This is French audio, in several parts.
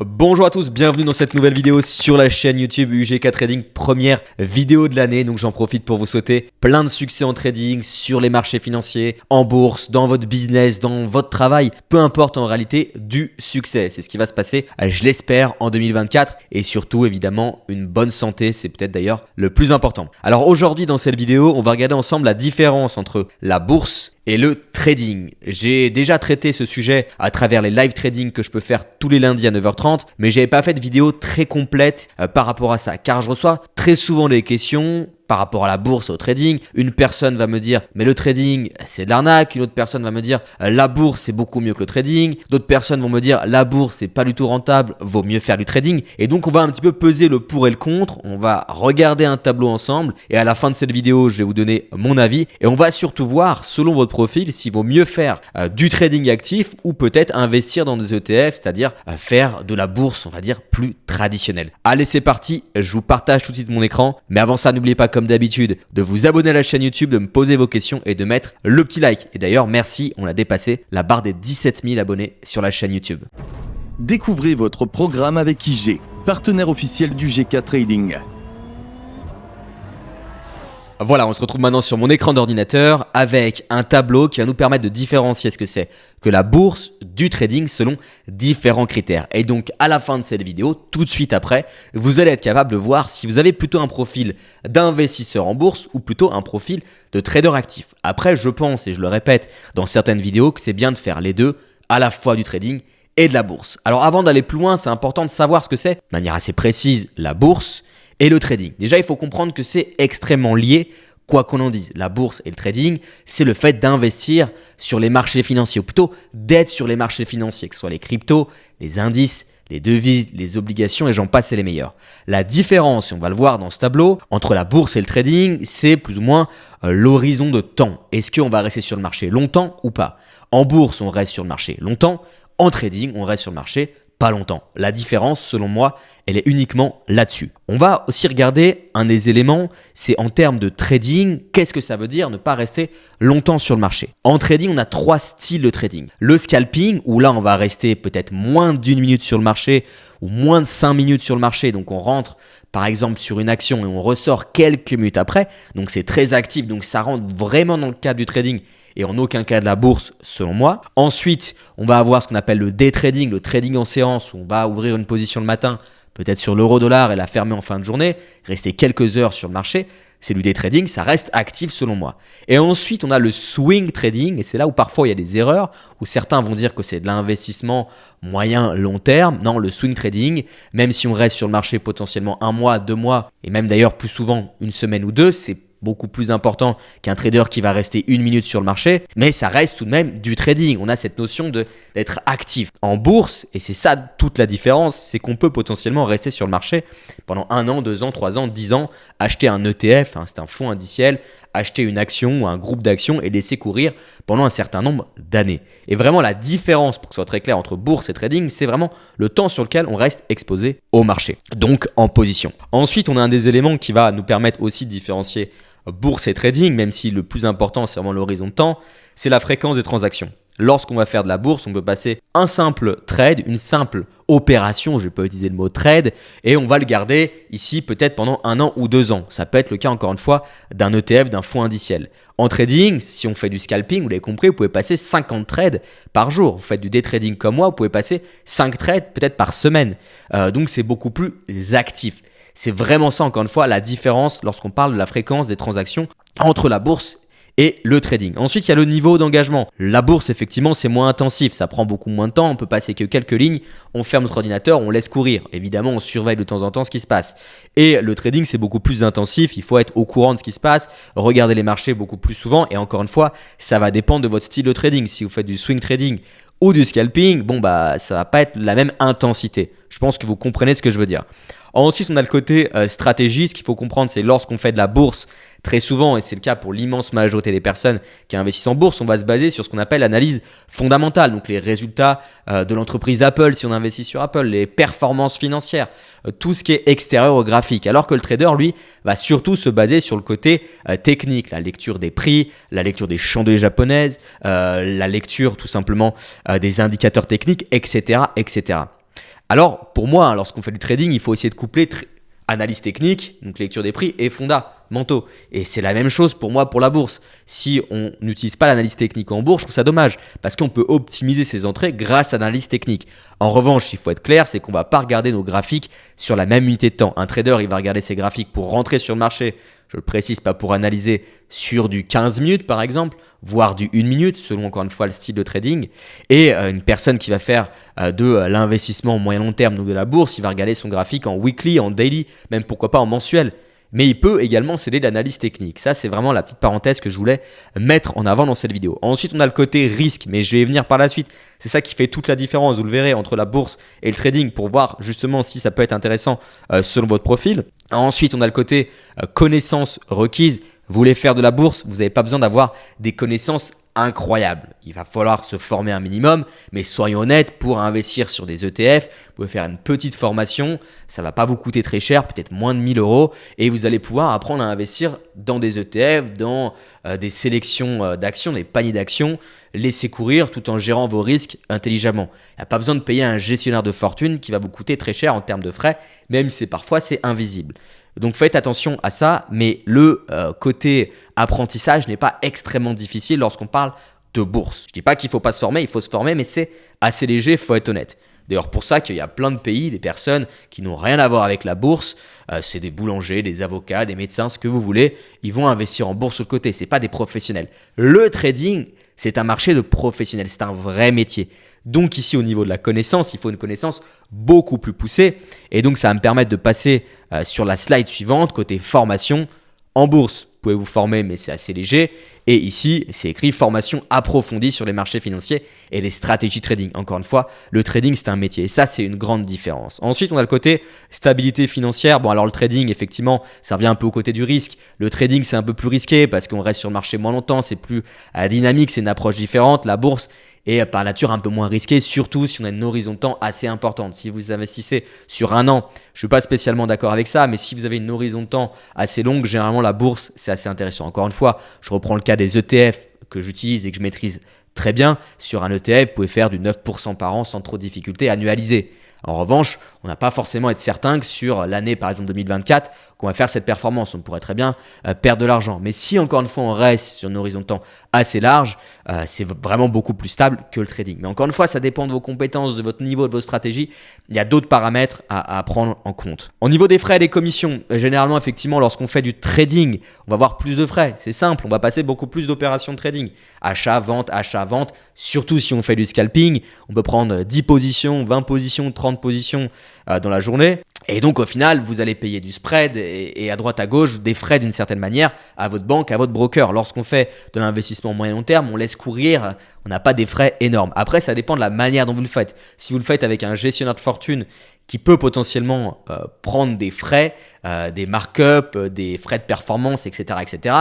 Bonjour à tous, bienvenue dans cette nouvelle vidéo sur la chaîne YouTube UGK Trading, première vidéo de l'année. Donc j'en profite pour vous souhaiter plein de succès en trading, sur les marchés financiers, en bourse, dans votre business, dans votre travail, peu importe en réalité, du succès. C'est ce qui va se passer, je l'espère, en 2024 et surtout évidemment une bonne santé, c'est peut-être d'ailleurs le plus important. Alors aujourd'hui dans cette vidéo, on va regarder ensemble la différence entre la bourse et le trading. J'ai déjà traité ce sujet à travers les live trading que je peux faire tous les lundis à 9h30, mais j'avais pas fait de vidéo très complète par rapport à ça, car je reçois très souvent des questions par rapport à la bourse, au trading. Une personne va me dire mais le trading c'est de l'arnaque, une autre personne va me dire la bourse c'est beaucoup mieux que le trading, d'autres personnes vont me dire la bourse c'est pas du tout rentable, vaut mieux faire du trading. Et donc on va un petit peu peser le pour et le contre, on va regarder un tableau ensemble et à la fin de cette vidéo je vais vous donner mon avis et on va surtout voir selon votre profil s'il vaut mieux faire du trading actif ou peut-être investir dans des ETF, c'est-à-dire faire de la bourse on va dire plus traditionnelle. Allez c'est parti, je vous partage tout de suite mon écran, mais avant ça n'oubliez pas comme d'habitude de vous abonner à la chaîne YouTube, de me poser vos questions et de mettre le petit like. Et d'ailleurs merci, on a dépassé la barre des 17 000 abonnés sur la chaîne YouTube. Découvrez votre programme avec IG, partenaire officiel du GK Trading. Voilà, on se retrouve maintenant sur mon écran d'ordinateur avec un tableau qui va nous permettre de différencier ce que c'est que la bourse du trading selon différents critères. Et donc à la fin de cette vidéo, tout de suite après, vous allez être capable de voir si vous avez plutôt un profil d'investisseur en bourse ou plutôt un profil de trader actif. Après, je pense, et je le répète dans certaines vidéos, que c'est bien de faire les deux, à la fois du trading et de la bourse. Alors avant d'aller plus loin, c'est important de savoir ce que c'est, de manière assez précise, la bourse et le trading. Déjà, il faut comprendre que c'est extrêmement lié, quoi qu'on en dise. La bourse et le trading, c'est le fait d'investir sur les marchés financiers, ou plutôt d'être sur les marchés financiers, que ce soit les cryptos, les indices, les devises, les obligations et j'en passe, c'est les meilleurs. La différence, et on va le voir dans ce tableau, entre la bourse et le trading, c'est plus ou moins l'horizon de temps. Est-ce qu'on va rester sur le marché longtemps ou pas? En bourse, on reste sur le marché longtemps. En trading, on reste sur le marché pas longtemps. La différence, selon moi, elle est uniquement là-dessus. On va aussi regarder un des éléments, c'est en termes de trading, qu'est-ce que ça veut dire ne pas rester longtemps sur le marché. En trading, on a trois styles de trading. Le scalping, où là, on va rester peut-être moins d'une minute sur le marché ou moins de 5 minutes sur le marché. Donc, on rentre par exemple sur une action et on ressort quelques minutes après. Donc, c'est très actif. Donc, ça rentre vraiment dans le cadre du trading et en aucun cas de la bourse selon moi. Ensuite, on va avoir ce qu'on appelle le day trading, le trading en séance où on va ouvrir une position le matin, peut-être sur l'euro-dollar et la fermer en fin de journée, rester quelques heures sur le marché. C'est du day trading, ça reste actif selon moi. Et ensuite, on a le swing trading et c'est là où parfois il y a des erreurs, où certains vont dire que c'est de l'investissement moyen, long terme. Non, le swing trading, même si on reste sur le marché potentiellement 1 mois, 2 mois et même d'ailleurs plus souvent une semaine ou deux, c'est beaucoup plus important qu'un trader qui va rester 1 minute sur le marché, mais ça reste tout de même du trading. On a cette notion d'être actif. En bourse, et c'est ça toute la différence, c'est qu'on peut potentiellement rester sur le marché pendant 1 an, 2 ans, 3 ans, 10 ans, acheter un ETF, c'est un fonds indiciel, acheter une action ou un groupe d'actions et laisser courir pendant un certain nombre d'années. Et vraiment la différence, pour que ce soit très clair, entre bourse et trading, c'est vraiment le temps sur lequel on reste exposé au marché, donc en position. Ensuite, on a un des éléments qui va nous permettre aussi de différencier bourse et trading, même si le plus important, c'est vraiment l'horizon de temps, c'est la fréquence des transactions. Lorsqu'on va faire de la bourse, on peut passer un simple trade, une simple opération, je ne vais pas utiliser le mot trade, et on va le garder ici peut-être pendant 1 an ou 2 ans. Ça peut être le cas encore une fois d'un ETF, d'un fonds indiciel. En trading, si on fait du scalping, vous l'avez compris, vous pouvez passer 50 trades par jour. Vous faites du day trading comme moi, vous pouvez passer 5 trades peut-être par semaine. Donc c'est beaucoup plus actif. C'est vraiment ça encore une fois la différence lorsqu'on parle de la fréquence des transactions entre la bourse et le trading. Ensuite, il y a le niveau d'engagement. La bourse, effectivement, c'est moins intensif. Ça prend beaucoup moins de temps. On peut passer que quelques lignes. On ferme notre ordinateur, on laisse courir. Évidemment, on surveille de temps en temps ce qui se passe. Et le trading, c'est beaucoup plus intensif. Il faut être au courant de ce qui se passe, regarder les marchés beaucoup plus souvent. Et encore une fois, ça va dépendre de votre style de trading. Si vous faites du swing trading ou du scalping, ça va pas être la même intensité. Je pense que vous comprenez ce que je veux dire. Ensuite, on a le côté stratégie. Ce qu'il faut comprendre, c'est lorsqu'on fait de la bourse, très souvent, et c'est le cas pour l'immense majorité des personnes qui investissent en bourse, on va se baser sur ce qu'on appelle l'analyse fondamentale. Donc les résultats de l'entreprise Apple, si on investit sur Apple, les performances financières, tout ce qui est extérieur au graphique. Alors que le trader, lui, va surtout se baser sur le côté technique, la lecture des prix, la lecture des chandelles japonaises, la lecture tout simplement des indicateurs techniques, etc., etc. Alors pour moi, lorsqu'on fait du trading, il faut essayer de coupler analyse technique, donc lecture des prix, et fondamentaux. Et c'est la même chose pour moi pour la bourse. Si on n'utilise pas l'analyse technique en bourse, je trouve ça dommage parce qu'on peut optimiser ses entrées grâce à l'analyse technique. En revanche, il faut être clair, c'est qu'on ne va pas regarder nos graphiques sur la même unité de temps. Un trader, il va regarder ses graphiques pour rentrer sur le marché. Je le précise, pas pour analyser sur du 15 minutes par exemple, voire du 1 minute, selon encore une fois le style de trading. Et une personne qui va faire de l'investissement moyen long terme, donc de la bourse, il va regarder son graphique en weekly, en daily, même pourquoi pas en mensuel. Mais il peut également s'aider de l'analyse technique. Ça, c'est vraiment la petite parenthèse que je voulais mettre en avant dans cette vidéo. Ensuite, on a le côté risque, mais je vais y venir par la suite. C'est ça qui fait toute la différence, vous le verrez, entre la bourse et le trading pour voir justement si ça peut être intéressant selon votre profil. Ensuite, on a le côté connaissances requises. Vous voulez faire de la bourse, vous n'avez pas besoin d'avoir des connaissances incroyables. Il va falloir se former un minimum, mais soyons honnêtes, pour investir sur des ETF, vous pouvez faire une petite formation, ça ne va pas vous coûter très cher, peut-être moins de 1000 euros, et vous allez pouvoir apprendre à investir dans des ETF, dans des sélections d'actions, des paniers d'actions, laisser courir tout en gérant vos risques intelligemment. Il n'y a pas besoin de payer un gestionnaire de fortune qui va vous coûter très cher en termes de frais, même si parfois c'est invisible. Donc faites attention à ça, mais le côté apprentissage n'est pas extrêmement difficile lorsqu'on parle de bourse. Je ne dis pas qu'il ne faut pas se former, il faut se former, mais c'est assez léger, il faut être honnête. D'ailleurs, pour ça qu'il y a plein de pays, des personnes qui n'ont rien à voir avec la bourse, c'est des boulangers, des avocats, des médecins, ce que vous voulez, ils vont investir en bourse sur le côté, ce n'est pas des professionnels. Le trading, c'est un marché de professionnels, c'est un vrai métier. Donc ici, au niveau de la connaissance, il faut une connaissance beaucoup plus poussée. Et donc, ça va me permettre de passer sur la slide suivante, côté formation en bourse. Vous pouvez vous former, mais c'est assez léger. Et ici, c'est écrit formation approfondie sur les marchés financiers et les stratégies trading. Encore une fois, le trading, c'est un métier. Et ça, c'est une grande différence. Ensuite, on a le côté stabilité financière. Bon, alors le trading, effectivement, ça revient un peu au côté du risque. Le trading, c'est un peu plus risqué parce qu'on reste sur le marché moins longtemps. C'est plus dynamique, c'est une approche différente. La bourse est par nature un peu moins risquée, surtout si on a une horizon de temps assez importante. Si vous investissez sur un an, je ne suis pas spécialement d'accord avec ça, mais si vous avez une horizon de temps assez longue, généralement la bourse, c'est assez intéressant. Encore une fois, je reprends le cas des ETF que j'utilise et que je maîtrise très bien. Sur un ETF, vous pouvez faire du 9% par an sans trop de difficulté annualisé. En revanche, on n'a pas forcément à être certain que sur l'année, par exemple 2024, qu'on va faire cette performance. On pourrait très bien perdre de l'argent. Mais si, encore une fois, on reste sur un horizon de temps assez large, c'est vraiment beaucoup plus stable que le trading. Mais encore une fois, ça dépend de vos compétences, de votre niveau, de vos stratégies. Il y a d'autres paramètres à prendre en compte. Au niveau des frais et des commissions, généralement, effectivement, lorsqu'on fait du trading, on va avoir plus de frais. C'est simple, on va passer beaucoup plus d'opérations de trading. Achat, vente, surtout si on fait du scalping. On peut prendre 10 positions, 20 positions, 30 positions dans la journée. Et donc, au final, vous allez payer du spread et à droite, à gauche, des frais d'une certaine manière à votre banque, à votre broker. Lorsqu'on fait de l'investissement moyen long terme, on laisse courir, on n'a pas des frais énormes. Après, ça dépend de la manière dont vous le faites. Si vous le faites avec un gestionnaire de fortune qui peut potentiellement prendre des frais, des markups, des frais de performance, etc.,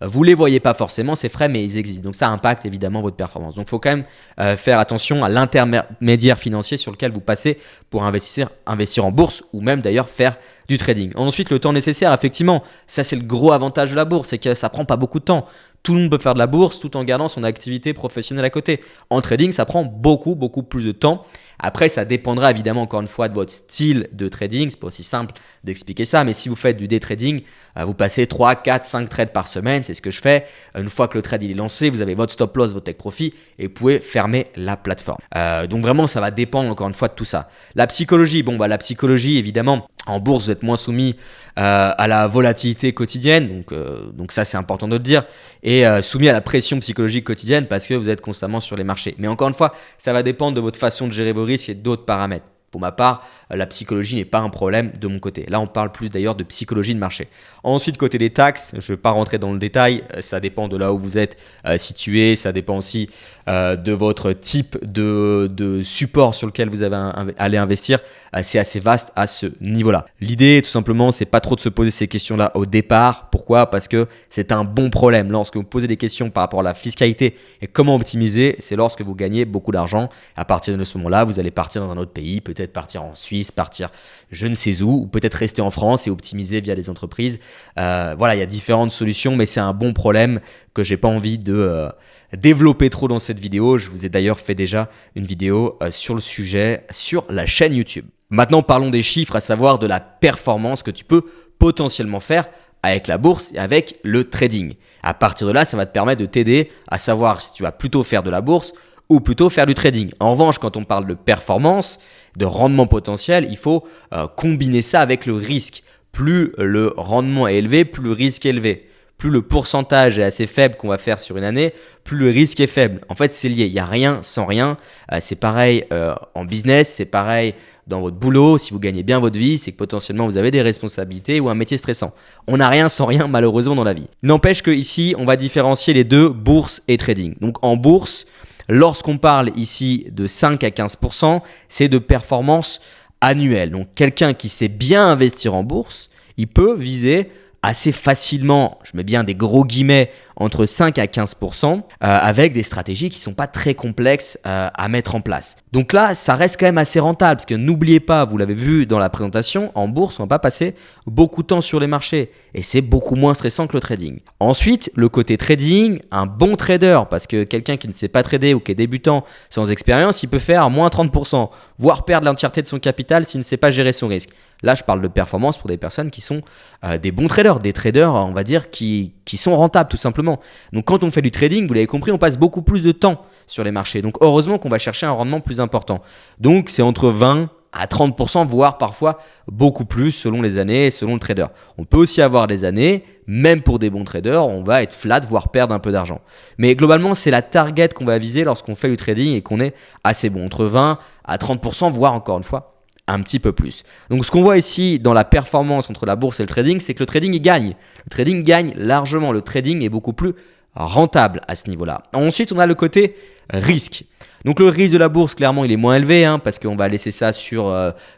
vous ne les voyez pas forcément, ces frais, mais ils existent. Donc, ça impacte évidemment votre performance. Donc, il faut quand même faire attention à l'intermédiaire financier sur lequel vous passez pour investir en bourse ou même d'ailleurs faire du trading. Ensuite, le temps nécessaire, effectivement, ça c'est le gros avantage de la bourse, c'est que ça prend pas beaucoup de temps. Tout le monde peut faire de la bourse tout en gardant son activité professionnelle à côté. En trading, ça prend beaucoup plus de temps. Après, ça dépendra évidemment encore une fois de votre style de trading. C'est pas aussi simple d'expliquer ça, mais si vous faites du day trading, vous passez 3, 4, 5 trades par semaine, c'est ce que je fais. Une fois que le trade il est lancé, vous avez votre stop loss, votre take profit et vous pouvez fermer la plateforme. Donc vraiment, ça va dépendre encore une fois de tout ça. La psychologie, la psychologie évidemment, en bourse, vous êtes moins soumis à la volatilité quotidienne, donc ça c'est important de le dire, et soumis à la pression psychologique quotidienne parce que vous êtes constamment sur les marchés. Mais encore une fois, ça va dépendre de votre façon de gérer vos risques et d'autres paramètres. Pour ma part, la psychologie n'est pas un problème de mon côté. Là, on parle plus d'ailleurs de psychologie de marché. Ensuite, côté des taxes, je ne vais pas rentrer dans le détail. Ça dépend de là où vous êtes situé. Ça dépend aussi de votre type de support sur lequel vous allez investir. C'est assez vaste à ce niveau-là. L'idée, tout simplement, c'est pas trop de se poser ces questions-là au départ. Pourquoi ? Parce que c'est un bon problème. Lorsque vous posez des questions par rapport à la fiscalité et comment optimiser, c'est lorsque vous gagnez beaucoup d'argent. À partir de ce moment-là, vous allez partir dans un autre pays, peut-être peut-être partir en Suisse, partir je ne sais où, ou peut-être rester en France et optimiser via des entreprises. Voilà, il y a différentes solutions, mais c'est un bon problème que j'ai pas envie de développer trop dans cette vidéo. Je vous ai d'ailleurs fait déjà une vidéo sur le sujet sur la chaîne YouTube. Maintenant, parlons des chiffres, à savoir de la performance que tu peux potentiellement faire avec la bourse et avec le trading. À partir de là, ça va te permettre de t'aider à savoir si tu vas plutôt faire de la bourse ou plutôt faire du trading. En revanche, quand on parle de performance, de rendement potentiel, il faut combiner ça avec le risque. Plus le rendement est élevé, plus le risque est élevé. Plus le pourcentage est assez faible qu'on va faire sur une année, plus le risque est faible. En fait, c'est lié. Il n'y a rien sans rien. C'est pareil en business, c'est pareil dans votre boulot. Si vous gagnez bien votre vie, c'est que potentiellement vous avez des responsabilités ou un métier stressant. On n'a rien sans rien malheureusement dans la vie. N'empêche qu'ici, on va différencier les deux, bourse et trading. Donc en bourse, lorsqu'on parle ici de 5 à 15%, c'est de performance annuelle. Donc quelqu'un qui sait bien investir en bourse, il peut viser assez facilement, je mets bien des gros guillemets, entre 5 à 15% avec des stratégies qui ne sont pas très complexes à mettre en place. Donc là, ça reste quand même assez rentable parce que n'oubliez pas, vous l'avez vu dans la présentation, en bourse, on ne va pas passer beaucoup de temps sur les marchés et c'est beaucoup moins stressant que le trading. Ensuite, le côté trading, un bon trader, parce que quelqu'un qui ne sait pas trader ou qui est débutant sans expérience, il peut faire moins 30%, voire perdre l'entièreté de son capital s'il ne sait pas gérer son risque. Là, je parle de performance pour des personnes qui sont des bons traders, des traders, on va dire, qui sont rentables tout simplement. Donc quand on fait du trading, vous l'avez compris, on passe beaucoup plus de temps sur les marchés. Donc heureusement qu'on va chercher un rendement plus important. Donc c'est entre 20 à 30%, voire parfois beaucoup plus selon les années et selon le trader. On peut aussi avoir des années, même pour des bons traders, on va être flat, voire perdre un peu d'argent. Mais globalement, c'est la target qu'on va viser lorsqu'on fait du trading et qu'on est assez bon. Entre 20 à 30%, voire encore une fois, un petit peu plus. Donc ce qu'on voit ici dans la performance entre la bourse et le trading, c'est que le trading il gagne. Le trading gagne largement. Le trading est beaucoup plus rentable à ce niveau-là. Ensuite, on a le côté risque. Donc le risque de la bourse, clairement, il est moins élevé parce qu'on va laisser ça sur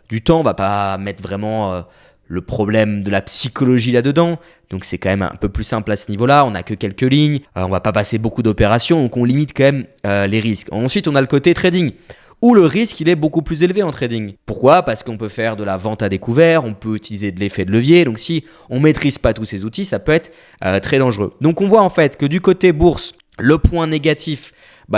du temps. On va pas mettre vraiment le problème de la psychologie là-dedans. Donc c'est quand même un peu plus simple à ce niveau-là. On n'a que quelques lignes. On va pas passer beaucoup d'opérations. Donc on limite quand même les risques. Ensuite, on a le côté trading, où le risque il est beaucoup plus élevé en trading. Pourquoi ? Parce qu'on peut faire de la vente à découvert, on peut utiliser de l'effet de levier. Donc si on ne maîtrise pas tous ces outils, ça peut être très dangereux. Donc on voit en fait que du côté bourse, le point négatif,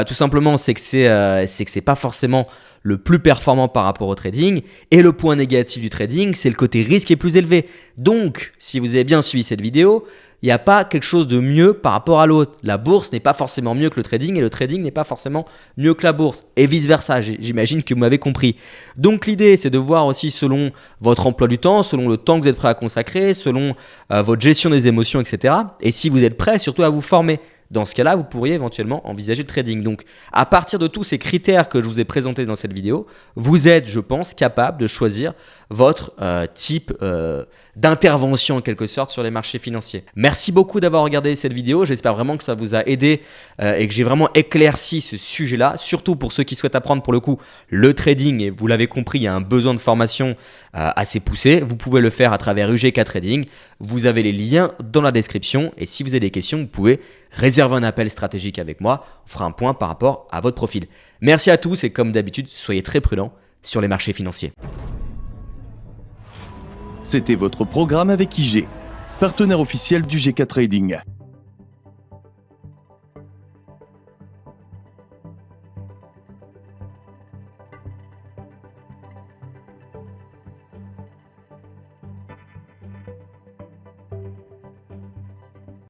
tout simplement c'est que c'est pas forcément le plus performant par rapport au trading. Et le point négatif du trading, c'est le côté risque est plus élevé. Donc si vous avez bien suivi cette vidéo, il n'y a pas quelque chose de mieux par rapport à l'autre. La bourse n'est pas forcément mieux que le trading et le trading n'est pas forcément mieux que la bourse. Et vice-versa, j'imagine que vous m'avez compris. Donc l'idée, c'est de voir aussi selon votre emploi du temps, selon le temps que vous êtes prêt à consacrer, selon votre gestion des émotions, etc. Et si vous êtes prêt surtout à vous former. Dans ce cas-là, vous pourriez éventuellement envisager le trading. Donc, à partir de tous ces critères que je vous ai présentés dans cette vidéo, vous êtes, je pense, capable de choisir votre type d'intervention en quelque sorte sur les marchés financiers. Merci beaucoup d'avoir regardé cette vidéo. J'espère vraiment que ça vous a aidé et que j'ai vraiment éclairci ce sujet-là. Surtout pour ceux qui souhaitent apprendre pour le coup le trading. Et vous l'avez compris, il y a un besoin de formation assez poussé. Vous pouvez le faire à travers UGK Trading. Vous avez les liens dans la description. Et si vous avez des questions, vous pouvez réserver un appel stratégique avec moi. On fera un point par rapport à votre profil. Merci à tous et comme d'habitude, soyez très prudents sur les marchés financiers. C'était votre programme avec IG, partenaire officiel du GK Trading.